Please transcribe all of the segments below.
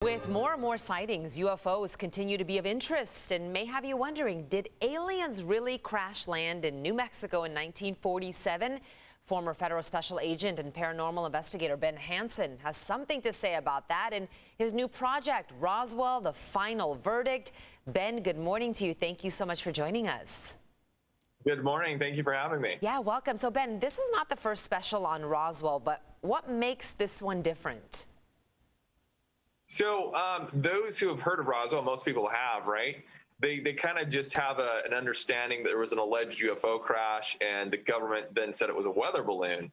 With more and more sightings, UFOs continue to be of interest and may have you wondering, did aliens really crash land in New Mexico in 1947? Former federal special agent and paranormal investigator Ben Hansen has something to say about that in his new project, Roswell, the Final Verdict. Ben, good morning to you. Thank you so much for joining us. Good morning. Thank you for having me. Yeah, welcome. So, Ben, this is not the first special on Roswell, but what makes this one different? So those who have heard of Roswell, most people have, right? They kind of just have an understanding that there was an alleged UFO crash and the government then said it was a weather balloon.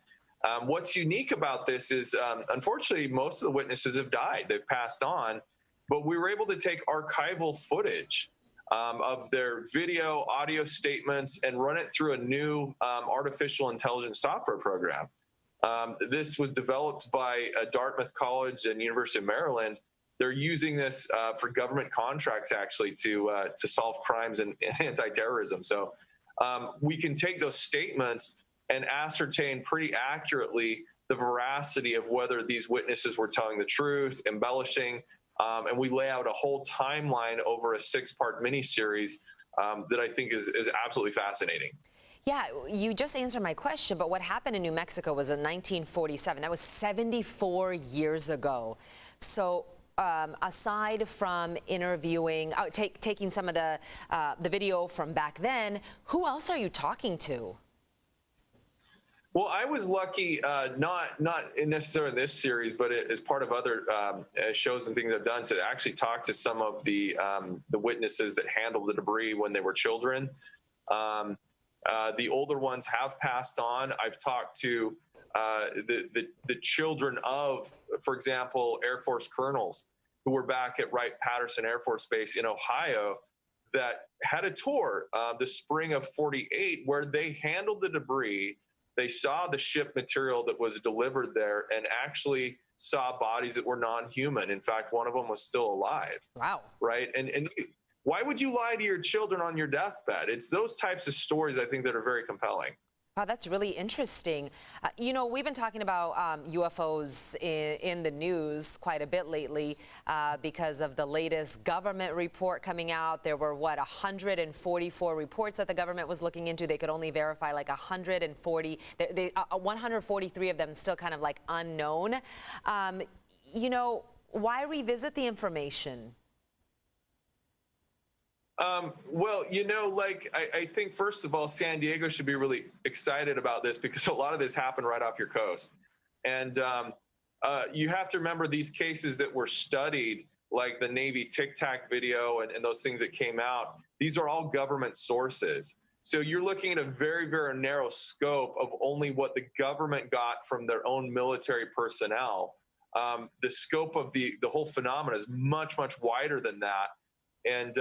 What's unique about this is, unfortunately, most of the witnesses have died. They've passed on, but we were able to take archival footage of their video, audio statements, and run it through a new artificial intelligence software program. This was developed by Dartmouth College and University of Maryland. They're using this for government contracts, actually, to solve crimes and anti-terrorism. So we can take those statements and ascertain pretty accurately the veracity of whether these witnesses were telling the truth, embellishing, and we lay out a whole timeline over a 6-part miniseries that I think is absolutely fascinating. Yeah, you just answered my question, but what happened in New Mexico was in 1947. That was 74 years ago. So aside from interviewing, taking some of the video from back then, who else are you talking to? Well, I was lucky, not necessarily in this series, but as part of other shows and things I've done, to actually talk to some of the witnesses that handled the debris when they were children. The older ones have passed on. I've talked to the children of, for example, Air Force colonels who were back at Wright-Patterson Air Force Base in Ohio that had a tour the spring of '48 where they handled the debris. They saw the ship material that was delivered there and actually saw bodies that were non-human. In fact, one of them was still alive. Wow. Right? And why would you lie to your children on your deathbed? It's those types of stories, I think, that are very compelling. Wow, that's really interesting. You know, we've been talking about UFOs in the news quite a bit lately because of the latest government report coming out. There were, 144 reports that the government was looking into. They could only verify like 140. 143 of them still kind of like unknown. You know, why revisit the information? Well, I think, first of all, San Diego should be really excited about this because a lot of this happened right off your coast. And you have to remember these cases that were studied, like the Navy Tic Tac video and those things that came out. These are all government sources. So you're looking at a very, very narrow scope of only what the government got from their own military personnel. The scope of the whole phenomenon is much, much wider than that. And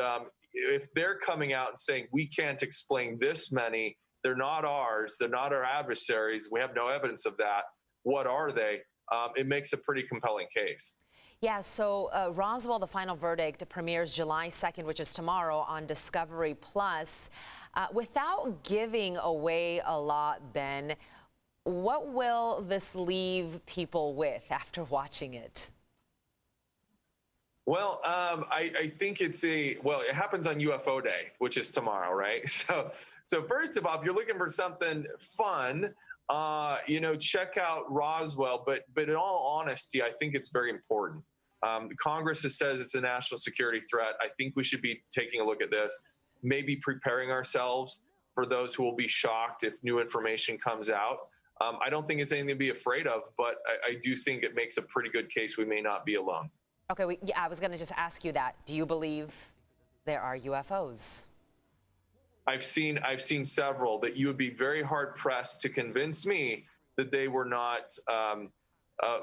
if they're coming out and saying, we can't explain this many, they're not ours, they're not our adversaries, we have no evidence of that, what are they? It makes a pretty compelling case. Yeah, so Roswell, the Final Verdict, premieres July 2nd, which is tomorrow, on Discovery Plus. Without giving away a lot, Ben, what will this leave people with after watching it? Well, I think it happens on UFO Day, which is tomorrow, right? So first of all, if you're looking for something fun, check out Roswell. But in all honesty, I think it's very important. Congress says it's a national security threat. I think we should be taking a look at this, maybe preparing ourselves for those who will be shocked if new information comes out. I don't think it's anything to be afraid of, but I do think it makes a pretty good case we may not be alone. Okay, yeah, I was going to just ask you that. Do you believe there are UFOs? I've seen several that you would be very hard pressed to convince me that they were not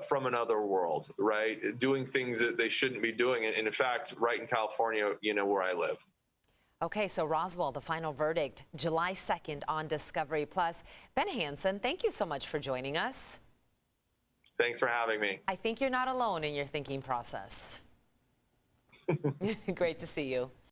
from another world, right? Doing things that they shouldn't be doing. And in fact, right in California, where I live. Okay, so Roswell, the Final Verdict, July 2nd on Discovery Plus. Ben Hansen, thank you so much for joining us. Thanks for having me. I think you're not alone in your thinking process. Great to see you.